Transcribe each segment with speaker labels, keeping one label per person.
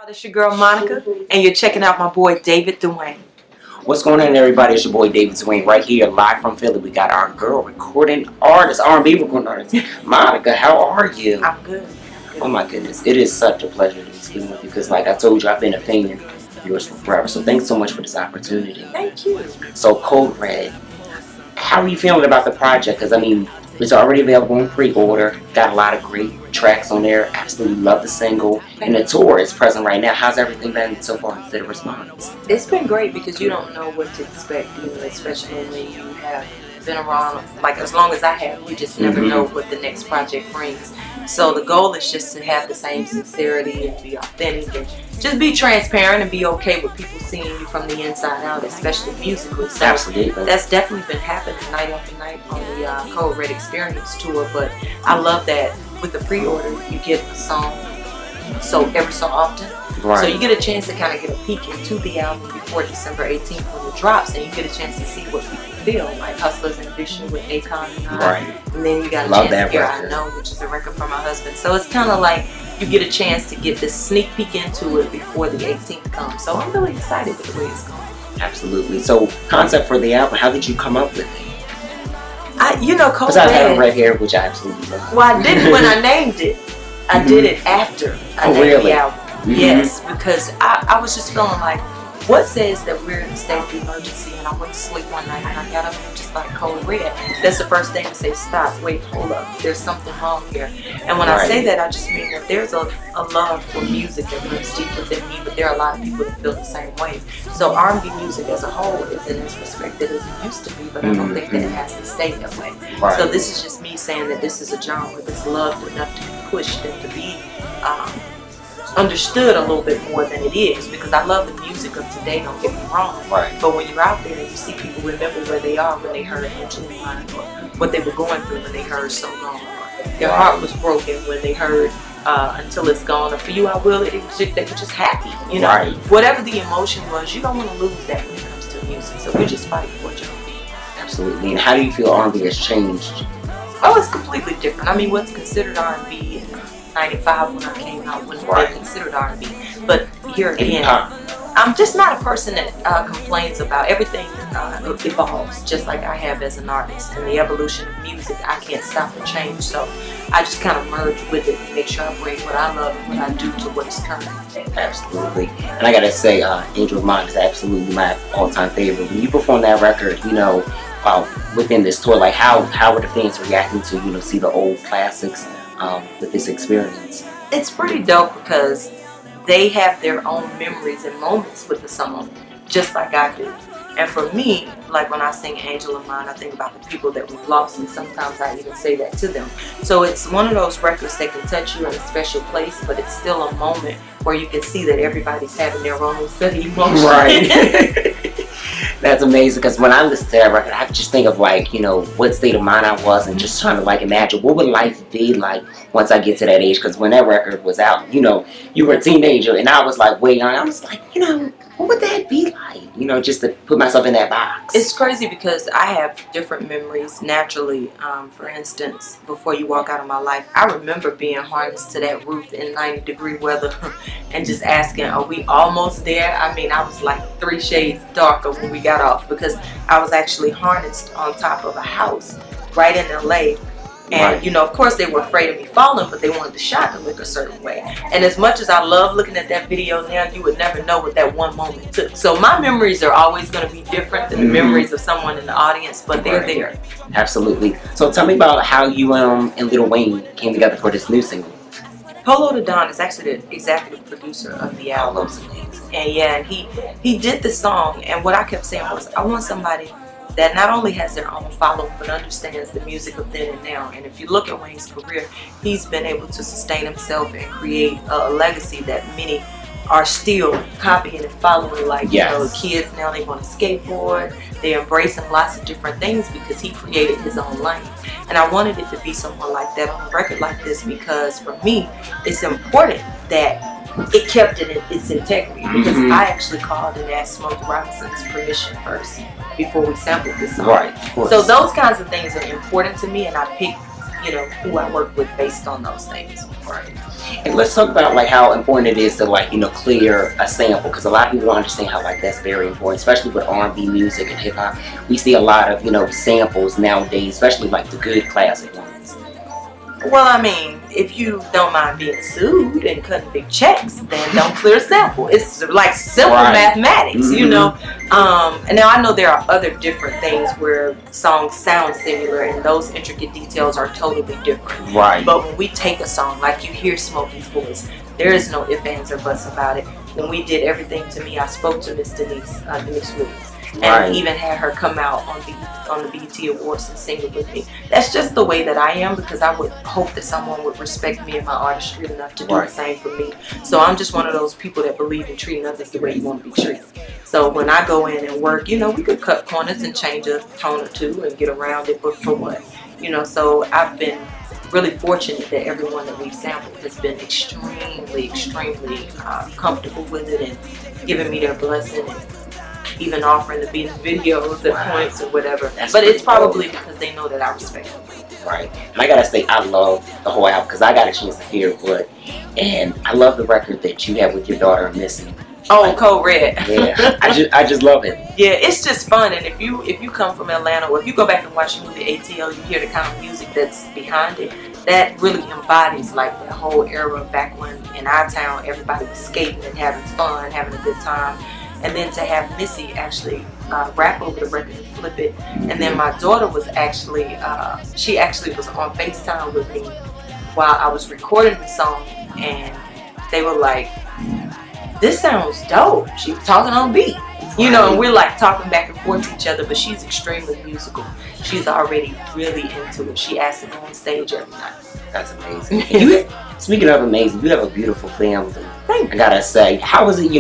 Speaker 1: It's your girl Monica, and you're checking out my boy David Dwayne.
Speaker 2: What's going on, everybody? It's your boy David Dwayne right here, live from Philly. We got our girl recording artist, R&B recording artist, Monica. How are you?
Speaker 1: I'm good.
Speaker 2: Oh my goodness, it is such a pleasure to be speaking with you because, like I told you, I've been a fan of yours for forever. So thanks so much for this opportunity.
Speaker 1: Thank you.
Speaker 2: So Code Red, how are you feeling about the project? Because I mean, it's already available in pre-order. Got a lot of great tracks on there. Absolutely love the single. And the tour is present right now. How's everything been so far in the response?
Speaker 1: It's been great because you don't know what to expect, especially when you have been around, like as long as I have, you just never know what the next project brings. So the goal is just to have the same sincerity and be authentic and just be transparent and be okay with people seeing you from the inside out, especially musically. So
Speaker 2: Absolutely.
Speaker 1: That's definitely been happening night after night on the Code Red Experience tour. But I love that with the pre-order, you get a song every so often.
Speaker 2: Right.
Speaker 1: So you get a chance to kind of get a peek into the album before December 18th when it drops, and you get a chance to see what people feel, like Hustlers and Vision with Akon and I.
Speaker 2: Right.
Speaker 1: And then you got a chance to hear I Know, which is a record from my husband. So it's kind of like you get a chance to get this sneak peek into it before the 18th comes. So I'm really excited with the way it's going.
Speaker 2: Absolutely. So concept for the album, how did you come up with it?
Speaker 1: Code
Speaker 2: Because I have red hair, which I absolutely love.
Speaker 1: Well, I didn't when I named it. I did it after I named the album. Yes, because I was just feeling like, what says that we're in a state of emergency? And I went to sleep one night and I got up and just like Code Red. That's the first thing to say, stop, wait, hold up. There's something wrong here. And when I say that, I just mean that there's a love for music that runs deep within me, but there are a lot of people that feel the same way. So R&B music as a whole isn't as respected as it used to be, but I don't think that it has to stay that way.
Speaker 2: Right.
Speaker 1: So this is just me saying that this is a genre that's loved enough to be pushed and to be understood a little bit more than it is, because I love the music of today, don't get me wrong.
Speaker 2: Right.
Speaker 1: But when you're out there and you see people remember where they are when they heard Angela Line, or what they were going through when they heard So Gone, or their heart was broken when they heard Until It's Gone, or For You I Will, they were just happy.
Speaker 2: Right.
Speaker 1: Whatever the emotion was, you don't want to lose that when it comes to music. So we're just fighting for it.
Speaker 2: Absolutely. And how do you feel R&B has changed?
Speaker 1: Oh, it's completely different. I mean, what's considered R&B in 95 when I came out wouldn't be considered R&B. But here again, I'm just not a person that complains about everything. Evolves just like I have as an artist, and the evolution of music I can't stop or change. So I just kind of merge with it and make sure I bring what I love and what I do to what is current.
Speaker 2: Absolutely. And I gotta say, Angel of Mine is absolutely my all-time favorite. When you perform that record, within this tour, like how are the fans reacting to see the old classics with this experience?
Speaker 1: It's pretty dope because they have their own memories and moments with the song, just like I do. And for me, like when I sing Angel of Mine, I think about the people that we've lost, and sometimes I even say that to them. So it's one of those records that can touch you in a special place, but it's still a moment where you can see that everybody's having their own set of emotions.
Speaker 2: Right. That's amazing, because when I listen to that record, I just think of what state of mind I was, and just trying to imagine what would life be like once I get to that age. Because when that record was out, you were a teenager, and I was like, I was like, what would that be like? Just to put myself in that box.
Speaker 1: It's crazy because I have different memories naturally. For instance, before you walk out of my life, I remember being harnessed to that roof in 90-degree weather and just asking, are we almost there? I mean, I was like 3 shades darker when we got off, because I was actually harnessed on top of a house right in LA. And of course they were afraid of me falling, but they wanted the shot to look a certain way. And as much as I love looking at that video now, you would never know what that one moment took. So my memories are always going to be different than the memories of someone in the audience, but they're there.
Speaker 2: Absolutely. So tell me about how you and Lil Wayne came together for this new single.
Speaker 1: Polo to Don is actually the executive producer of the album. And he did the song, and what I kept saying was, I want somebody that not only has their own following, but understands the music of then and now. And if you look at Wayne's career, he's been able to sustain himself and create a legacy that many are still copying and following. Like, kids now, they want to skateboard, they're embracing lots of different things because he created his own lane. And I wanted it to be someone like that on a record like this, because for me, it's important that it kept it in its integrity, because I actually called and asked Smokey Robinson's permission first before we sampled this song.
Speaker 2: Right, of course.
Speaker 1: So those kinds of things are important to me, and I pick who I work with based on those things.
Speaker 2: Right. And let's talk about like how important it is to like clear a sample, because a lot of people don't understand how like that's very important, especially with R&B music and hip hop. We see a lot of samples nowadays, especially like the good classic ones.
Speaker 1: Well, I mean, if you don't mind being sued and cutting big checks, then don't clear a sample. It's like simple mathematics, And now I know there are other different things where songs sound similar and those intricate details are totally different.
Speaker 2: Right.
Speaker 1: But when we take a song, like you hear Smokey's voice, there is no ifs, ands, or buts about it. When we did Everything to Me, I spoke to Miss Denise Williams. And even had her come out on the BET Awards and sing it with me. That's just the way that I am, because I would hope that someone would respect me and my artistry enough to do the same for me. So I'm just one of those people that believe in treating others the way you want to be treated. So when I go in and work, we could cut corners and change a tone or two and get around it, but for what? So I've been really fortunate that everyone that we've sampled has been extremely comfortable with it and giving me their blessing, and even offering to be in videos at points or whatever. But it's probably because they know that I respect them.
Speaker 2: Right. And I gotta say, I love the whole album because I got a chance to hear it, and I love the record that you have with your daughter Missy.
Speaker 1: Oh, Code Red.
Speaker 2: Yeah, I just love it.
Speaker 1: Yeah, it's just fun, and if you come from Atlanta, or if you go back and watch the movie ATL, you hear the kind of music that's behind it. That really embodies like that whole era back when in our town everybody was skating and having fun, having a good time. And then to have Missy actually rap over the record and flip it. And then my daughter was actually, she actually was on FaceTime with me while I was recording the song. And they were like, this sounds dope. She was talking on beat. And we're like talking back and forth to each other, but she's extremely musical. She's already really into it. She asks to go on stage every night.
Speaker 2: That's amazing. Speaking of amazing, you have a beautiful family. I gotta say, how is it,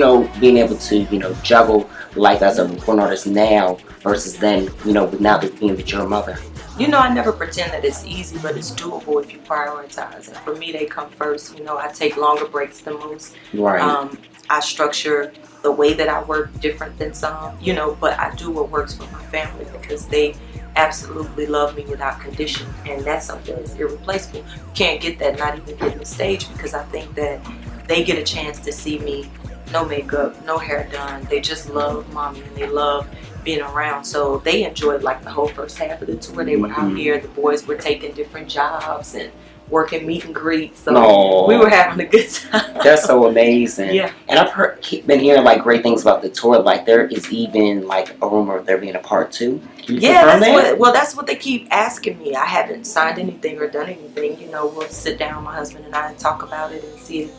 Speaker 2: being able to, juggle life as a recording artist now versus then, now that being that you're a mother?
Speaker 1: I never pretend that it's easy, but it's doable if you prioritize. And for me, they come first. I take longer breaks than most.
Speaker 2: Right.
Speaker 1: I structure the way that I work different than some, but I do what works for my family because they absolutely love me without condition, and that's something that's irreplaceable. You can't get that not even getting the stage, because I think that they get a chance to see me, no makeup, no hair done. They just love mommy and they love being around. So they enjoyed like the whole first half of the tour. They were out here, the boys were taking different jobs and working meet and greet, so we were having a good time.
Speaker 2: That's so amazing.
Speaker 1: Yeah.
Speaker 2: And I've been hearing like great things about the tour. Like there is even like a rumor of there being a part 2.
Speaker 1: Yeah, that's what they keep asking me. I haven't signed anything or done anything. We'll sit down, my husband and I, and talk about it and see,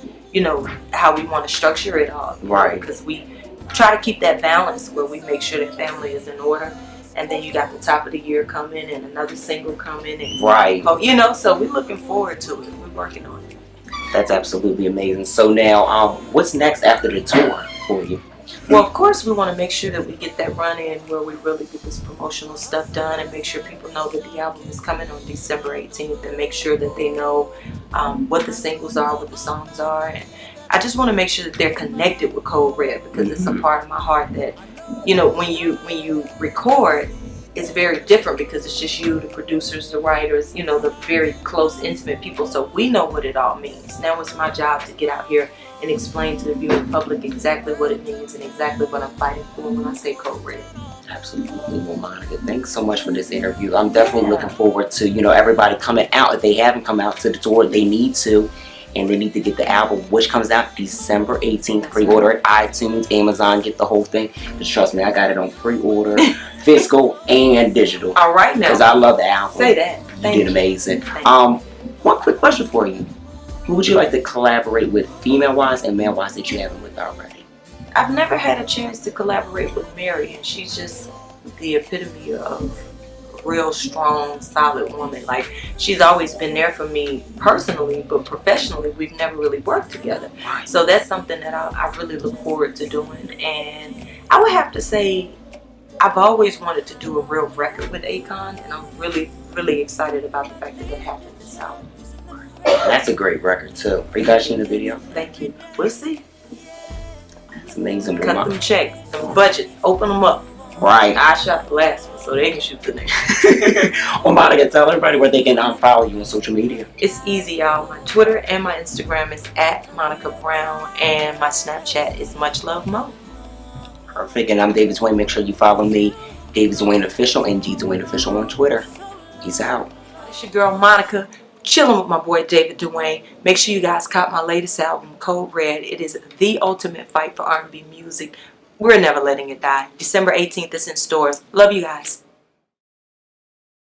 Speaker 1: how we want to structure it all.
Speaker 2: Right.
Speaker 1: Because we try to keep that balance where we make sure that family is in order. And then you got the top of the year coming and another single coming. And, so we're looking forward to it. We're working on it.
Speaker 2: That's absolutely amazing. So now, what's next after the tour for you?
Speaker 1: Well, of course, we want to make sure that we get that run in where we really get this promotional stuff done and make sure people know that the album is coming on December 18th, and make sure that they know what the singles are, what the songs are. And I just want to make sure that they're connected with Code Red, because it's a part of my heart that, when you record, it's very different because it's just you, the producers, the writers, the very close, intimate people. So we know what it all means. Now it's my job to get out here and explain to the viewing public exactly what it means and exactly what I'm fighting for when I say Code Red.
Speaker 2: Absolutely. Well, Monica, thanks so much for this interview. I'm definitely looking forward to, everybody coming out. If they haven't come out to the tour, they need to. And they need to get the album, which comes out December 18th. Pre-order it, iTunes, Amazon, get the whole thing. Just trust me, I got it on pre-order, physical, and digital.
Speaker 1: All right now.
Speaker 2: Because I love the album.
Speaker 1: Say that.
Speaker 2: You did amazing. One quick question for you. Who would you like to collaborate with, female-wise and male-wise, that you haven't with already?
Speaker 1: I've never had a chance to collaborate with Mary, and she's just the epitome of real strong, solid woman. Like, she's always been there for me personally, but professionally we've never really worked together. So that's something that I really look forward to doing. And I would have to say I've always wanted to do a real record with Akon, and I'm really excited about the fact that happened this album.
Speaker 2: That's a great record too. Are you guys seeing the video?
Speaker 1: Thank you. We'll see.
Speaker 2: That's amazing.
Speaker 1: Cut them checks, them budgets, open them up.
Speaker 2: Right.
Speaker 1: I shot the last one. so they can shoot the nigga.
Speaker 2: Well, Monica, tell everybody where they can follow you on social media.
Speaker 1: It's easy, y'all. My Twitter and my Instagram is at Monica Brown, and my Snapchat is Much Love Mo.
Speaker 2: Perfect. And I'm David Dwayne. Make sure you follow me, David Dwayne Official, and D Dwayne Official on Twitter. Peace out.
Speaker 1: It's your girl Monica, chilling with my boy David Dwayne. Make sure you guys cop my latest album, Code Red. It is the ultimate fight for R&B music. We're never letting it die. December 18th is in stores. Love you guys.